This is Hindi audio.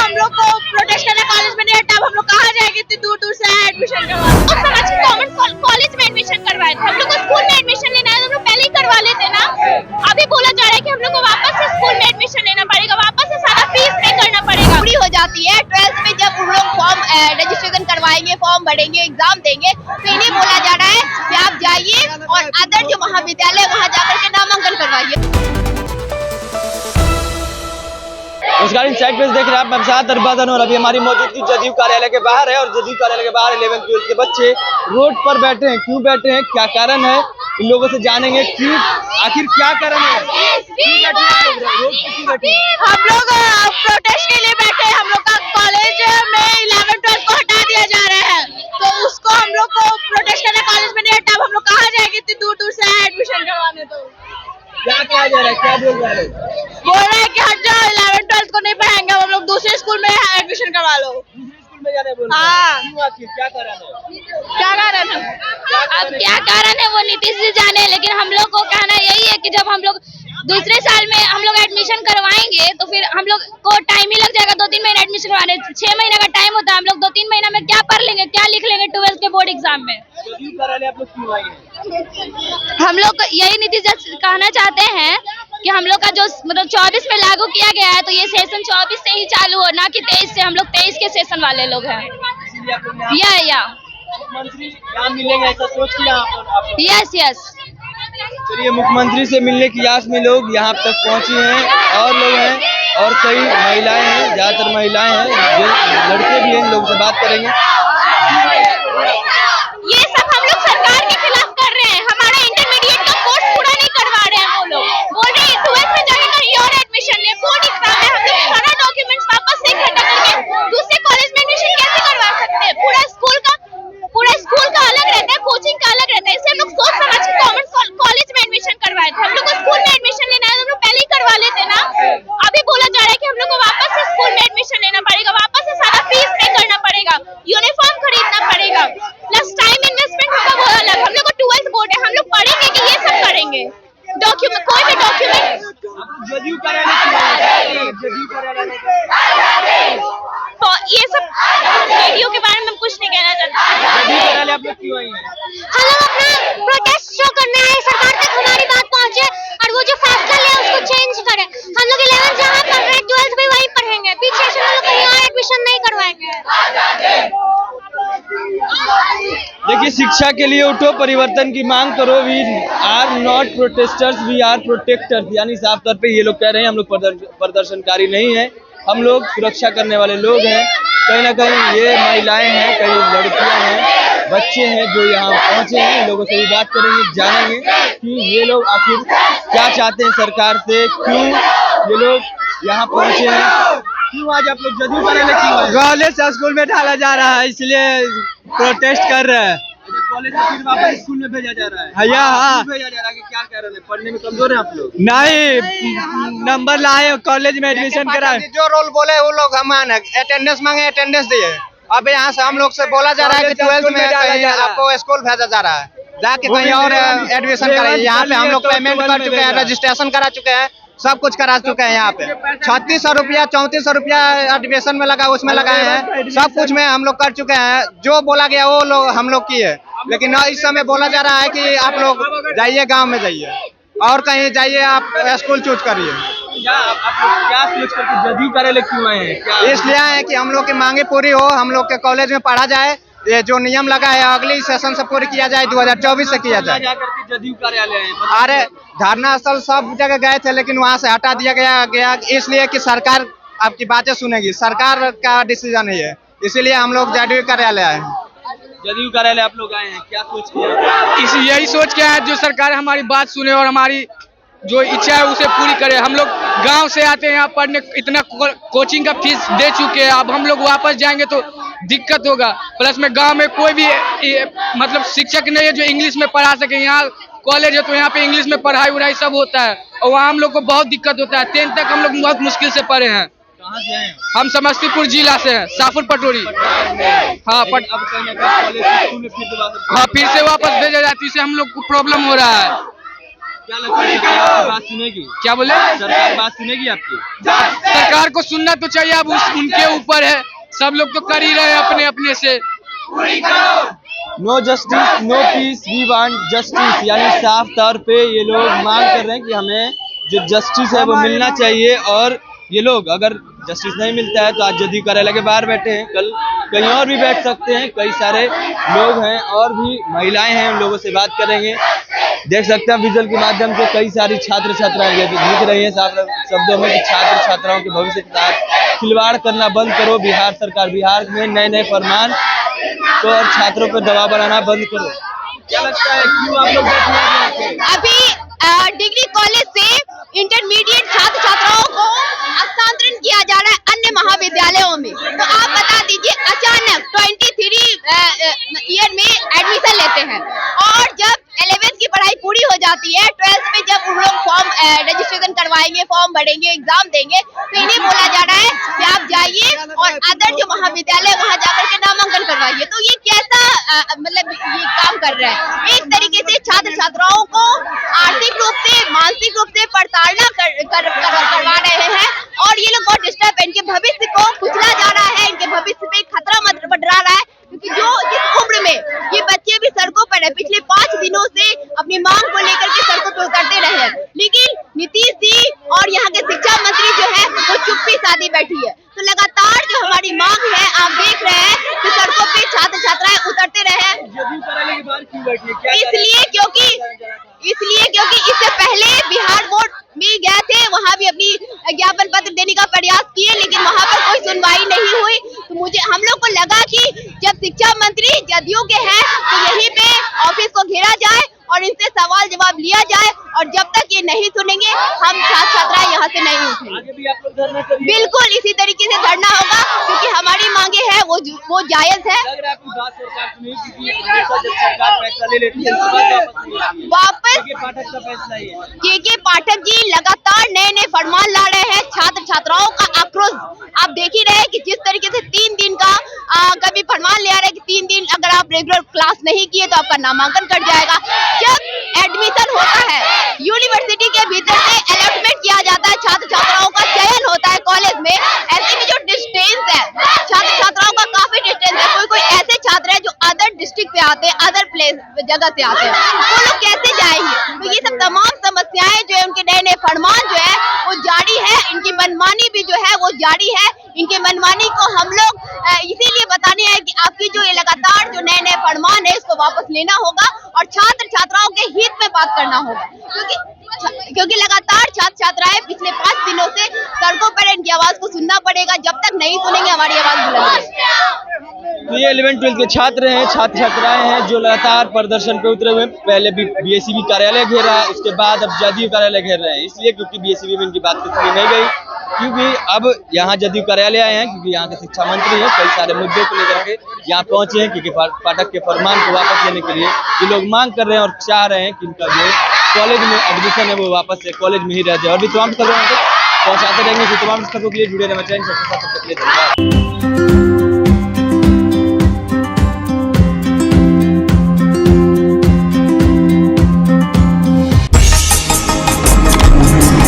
हम लोग को प्रोटेस्ट करने कॉलेज में नहीं है, तब हम लोग कहाँ जाएंगे इतनी दूर दूर से एडमिशन करवाने। तो समझ के गवर्नमेंट कॉलेज में एडमिशन करवाए थे, हम लोग को स्कूल में एडमिशन लेना है तो हम लोग पहले ही करवा लेते ना। अभी बोला जा रहा है कि हम लोग को वापस से स्कूल में एडमिशन लेना पड़ेगा, वापस से सारा फीस पे करना पड़ेगा। पूरी हो जाती है 12th में जब हम लोग फॉर्म रजिस्ट्रेशन करवाएंगे, फॉर्म भरेंगे, एग्जाम देंगे, तो इन्हें बोला जा रहा है कि आप जाइए और अदर जो महाविद्यालय वहाँ जाकर के नामांकन करवाइए। नमस्कार, इनसाइड पेज देख रहे हैं आप। मैं साथ अरबादन और अभी हमारी मौजूदगी जदयू कार्यालय के बाहर है और जदयू कार्यालय के बाहर 11th 12th के बच्चे रोड पर बैठे हैं। क्यों बैठे हैं, क्या कारण है, इन लोगों से जानेंगे कि आखिर क्या कारण है। हम लोग प्रोटेस्ट के लिए बैठे हैं। हम लोग का कॉलेज में 11th 12th को हटा दिया जा रहा है, तो उसको हम लोग को प्रोटेस्ट करने कॉलेज में नहीं है, तब हम लोग कहाँ जाएंगे इतनी दूर दूर से एडमिशन करवाने। तो क्या कहा जा रहा है, क्या बोल रहे हैं? बोल रहे हैं कि हट जाओ, 11th 12th को नहीं पढ़ाएंगे, हम लोग दूसरे स्कूल में एडमिशन करवा लो। दूसरे स्कूल में जाने बोल रहे हैं। हाँ, क्यों, आखिर क्या कारण है? क्या कारण है? अब क्या कारण है वो नीतीश जी जाने, लेकिन हम लोग को कहना यही है कि जब हम लोग दूसरे साल में हम लोग एडमिशन करवाएंगे तो फिर हम लोग को टाइम ही लग जाएगा 2-3 महीने एडमिशन करवाने। 6 महीने का टाइम होता है, हम लोग 2-3 महीना में क्या पढ़ लेंगे, क्या लिख लेंगे 12th के बोर्ड एग्जाम में। जदयू कार्यालय आप लोग क्यों आए हैं? हम लोग यही नीतीश जी कहना चाहते हैं कि हम लोग का जो मतलब 24 में लागू किया गया है, तो ये सेशन 24 से ही चालू हो, ना कि 23 से। हम लोग 23 के सेशन वाले लोग हैं। या मुख्यमंत्री यहाँ मिलेंगे ऐसा सोच के यहाँ यस। चलिए, मुख्यमंत्री से मिलने की आस में लोग यहाँ तक पहुँचे हैं और लोग हैं और कई महिलाएं हैं, ज्यादातर महिलाएं हैं, जो लड़के भी हैं। लोग से बात करेंगे। ये सब हम लोग सरकार के खिलाफ कर रहे हैं। हमारा इंटरमीडिएट का कोर्स पूरा नहीं करवा रहे हैं। वो लोग बोल रहे हैं 12th में जाके कहीं और एडमिशन ले, बोर्ड एग्जाम है, हम लोग सारा डॉक्यूमेंट्स वापस से इकट्ठा करके दूसरे कॉलेज में एडमिशन कैसे करवा सकते हैं। पूरा स्कूल का अलग रहता है, कोचिंग का अलग रहता है। इससे हम लोग सोच समझ के गवर्नमेंट कॉलेज में एडमिशन करवाए थे, हम लोग को स्कूल में एडमिशन लेना है तो हम लोग पहले ही करवा लेते ना। अभी बोला जा रहा है कि हम लोग को वापस से स्कूल में एडमिशन लेना पड़ेगा, वापस से सारा फीस पे करना पड़ेगा, यूनिफॉर्म खरीदना पड़ेगा, प्लस टाइम इन्वेस्टमेंट होगा वो अलग। हम लोग को 12th बोर्ड है, हम लोग पढ़ेंगे कि ये सब करेंगे। डॉक्यूमेंट, कोई भी डॉक्यूमेंट, जदयू कार्यालय तो ये सब वीडियो के बारे में हम कुछ नहीं कहना चाहते। जदयू कार्यालय आप लोग क्यों आए हैं? हम लोग अपना प्रोटेस्ट शो करना है, सरकार तक हमारी बात पहुंचे और वो जो फैसला ले उसको चेंज करे। हम लोग 11th जहाँ पढ़ रहे हैं 12th भी वहीं पढ़ेंगे, पीछे से हम लोग कहीं और एडमिशन नहीं करवाएंगे। देखिए, शिक्षा के लिए उठो, परिवर्तन की मांग करो। We are not protesters, we are protectors. यानी साफ तौर पे ये लोग कह रहे हैं हम लोग प्रदर्शनकारी नहीं है, हम लोग सुरक्षा करने वाले लोग हैं। कहीं ना कहीं ये महिलाएं हैं, कई लड़कियां हैं, बच्चे हैं जो यहाँ पहुंचे हैं। लोगों से भी बात करेंगे, जानेंगे कि ये लोग आखिर क्या चाहते हैं सरकार से, क्यों ये लोग यहाँ पहुंचे हैं, क्यों आज आप लोग जदयू कार्यालय क्यों आए? कॉलेज से स्कूल में डाला जा रहा है, इसलिए प्रोटेस्ट कर रहे हैं। कॉलेज से फिर वापस स्कूल में भेजा जा रहा है। भैया, हाँ, भेजा जा रहा है कि क्या कह रहे हैं, पढ़ने में कमजोर हैं आप लोग? नहीं, नंबर लाए, कॉलेज में एडमिशन कराए। जो रोल बोले वो लोग हम अटेंडेंस मांगे, अटेंडेंस दिए। अब यहाँ से हम लोग से बोला जा रहा है कि 12th में कहीं आपको स्कूल भेजा जा रहा है, जाके कहीं और एडमिशन कराइए। यहाँ पे हम लोग पेमेंट कर चुके हैं, रजिस्ट्रेशन करा चुके हैं, सब कुछ करा चुके हैं। यहाँ पे 3600 रुपया 3400 रुपया एडमिशन में लगा, उसमें लगाए हैं, सब कुछ में हम लोग कर चुके हैं। जो बोला गया वो लोग हम लोग किए, लेकिन इस समय बोला जा रहा है कि आप लोग जाइए, गांव में जाइए और कहीं जाइए, आप स्कूल चूज करिए। आप लोग क्या सोच करके जदयू कार्यालय क्यों आए हैं? इसलिए है कि हम लोग की मांगे पूरी हो, हम लोग के कॉलेज में पढ़ा जाए, ये जो नियम लगा है अगली सेशन से पूरी किया जाए, 2024 से किया जाए। जदयू कार्यालय अरे धरना स्थल सब जगह गए थे, लेकिन वहाँ से हटा दिया गया इसलिए कि सरकार आपकी बातें सुनेगी, सरकार का डिसीजन है, इसीलिए हम लोग जदयू कार्यालय आए हैं। जदयू कार्यालय आप लोग आए हैं, क्या सोच के? यही सोच के है जो सरकार हमारी बात सुने और हमारी जो इच्छा है उसे पूरी करे। हम लोग गांव से आते हैं यहाँ पढ़ने, इतना कोचिंग का फीस दे चुके हैं, अब हम लोग वापस जाएंगे तो दिक्कत होगा। प्लस में गांव में कोई भी मतलब शिक्षक नहीं है जो इंग्लिश में पढ़ा सके। यहाँ कॉलेज है तो यहाँ पे इंग्लिश में पढ़ाई उढ़ाई सब होता है और वहाँ हम लोग को बहुत दिक्कत होता है। 10th तक हम लोग बहुत मुश्किल से पढ़े हैं। कहाँ से हैं? हम समस्तीपुर जिला से हैं, साफुर पटोरी। हाँ, अब कहीं ना कहीं कॉलेज स्कूल में फिर दोबारा हाँ, फिर से वापस भेजा जाती है, इससे हम लोग को प्रॉब्लम हो रहा है। क्या लगता है सरकार बात सुनेगी? क्या बोले? सरकार बात सुनेगी आपकी? सरकार को सुनना तो चाहिए, अब उनके ऊपर है, सब लोग तो कर ही रहे हैं अपने अपने से। No justice no peace, we want justice, यानी साफ तौर पे ये लोग मांग कर रहे हैं कि हमें जो जस्टिस है वो मिलना चाहिए। और ये लोग अगर जस्टिस नहीं मिलता है तो आज जदयू कार्यालय के बाहर बैठे हैं, कल कहीं और भी बैठ सकते हैं। कई सारे लोग हैं और भी महिलाएं हैं, उन लोगों से बात करेंगे। देख सकते हैं विजुअल के माध्यम से कई सारी छात्र छात्राएं दिख रही हैं साफ शब्दों में कि छात्र छात्राओं के भविष्य के साथ खिलवाड़ करना बंद करो। बिहार सरकार, बिहार में नए नए फरमान तो और छात्रों पर दबाव बनाना बंद करो। क्या लगता है क्यों आप लोग बैठे हैं? अभी डिग्री कॉलेज से इंटरमीडिएट छात्र छात्राओं को हस्तांतरण किया जा रहा है अन्य महाविद्यालयों में। तो आप बता दीजिए, अचानक 23 ईयर में एडमिशन लेते हैं और जब 11th की पढ़ाई पूरी हो जाती है, 12th में जब उन लोग फॉर्म रजिस्ट्रेशन करवाएंगे, फॉर्म भरेंगे, एग्जाम देंगे, तो इन्हें बोला जा रहा है कि आप जाइए और अदर जो महाविद्यालय वहां जाकर के नामांकन करवाइए। तो ये कैसा मतलब ये काम कर रहा है? एक तरीके से छात्र छात्राओं को आर्थिक रूप से, मानसिक रूप से प्रताड़ना करवा रहे हैं और ये लोग बहुत डिस्टर्ब है। इनके भविष्य को कुचला जा रहा है, इनके भविष्य पे खतरा मंडरा रहा है, क्योंकि जो इस उम्र में ये बच्चे भी सड़कों पर है। पिछले 5 दिनों से अपनी मांग को लेकर के सड़कों पर उतरते रहे हैं, लेकिन नीतीश जी और यहाँ के शिक्षा मंत्री जो है वो चुप्पी साधी बैठी है। तो लगातार जो हमारी मांग है, आप देख रहे हैं कि सड़कों पे छात्र छात्राएं उतरते रहे हैं। इसलिए क्योंकि इससे पहले बिहार बोर्ड में गए थे, वहाँ भी अपनी ज्ञापन पत्र देने का प्रयास किए, लेकिन वहाँ पर कोई सुनवाई नहीं हुई। तो हम लोग को लगा कि जब शिक्षा मंत्री जदयू के हैं तो यहीं पे ऑफिस को घेरा जाए और इनसे सवाल जवाब लिया जाए, और जब तक ये नहीं सुनेंगे हम छात्र छात्राएं यहाँ से नहीं उठेंगे। बिल्कुल इसी तरीके से धरना होगा, क्योंकि हमारी मांगे हैं वो जायज है। वापस के पाठक जी लगातार नए नए फरमान ला रहे हैं। छात्र छात्राओं का आक्रोश आप देख ही रहे हैं कि जिस तरीके से 3 दिन का कभी फरमान ले आ रहे हैं कि 3 दिन अगर आप रेगुलर क्लास नहीं किए तो आपका नामांकन कट जाएगा। जब एडमिशन होता है यूनिवर्सिटी के भीतर से अलॉटमेंट किया जाता है, छात्र छात्राओं का चयन होता है कॉलेज में, ऐसे में जो डिस्टेंस है छात्र छात्राओं का काफी डिस्टेंस है। कोई ऐसे छात्र है जो अदर डिस्ट्रिक्ट से आते हैं, अदर प्लेस जगह से आते हैं, वो लोग कैसे जाएंगे? तो ये सब तमाम समस्याएं जो है, उनके नए नए फरमान जो है वो जारी है, इनकी मनमानी भी जो है वो जारी है। इनके मनमानी को हम लोग इसीलिए बताने हैं कि आपकी जो ये लगातार जो नए नए फरमान है इसको वापस लेना होगा और छात्र छात्राओं के हित में बात करना होगा, क्योंकि लगातार छात्र छात्राएं पिछले 5 दिनों से सड़कों पर, इनकी आवाज को सुनना पड़ेगा। जब तक नहीं सुनेंगे हमारी आवाज बुलंद है। तो ये 11th-12th के छात्र हैं, छात्र छात्राएं हैं जो लगातार प्रदर्शन पे उतरे हुए हैं। पहले भी बीएसईबी कार्यालय घेरा, उसके बाद अब जदयू कार्यालय घेर रहे हैं। इसलिए क्योंकि बीएसईबी में इनकी बात सुनी नहीं गई, क्योंकि अब यहाँ जदयू कार्यालय आए हैं, क्योंकि यहाँ के शिक्षा मंत्री हैं, कई सारे मुद्दों को लेकर के यहाँ पहुंचे हैं, क्योंकि पाठक के फरमान को वापस लेने के लिए ये लोग मांग कर रहे हैं और चाह रहे हैं कि इनका जो कॉलेज में एडमिशन है वो वापस से कॉलेज में ही रह जाए। और भी तमाम खबरों को पहुंचाते रहेंगे। तमाम खबरों के लिए जुड़े रहना चाहिए।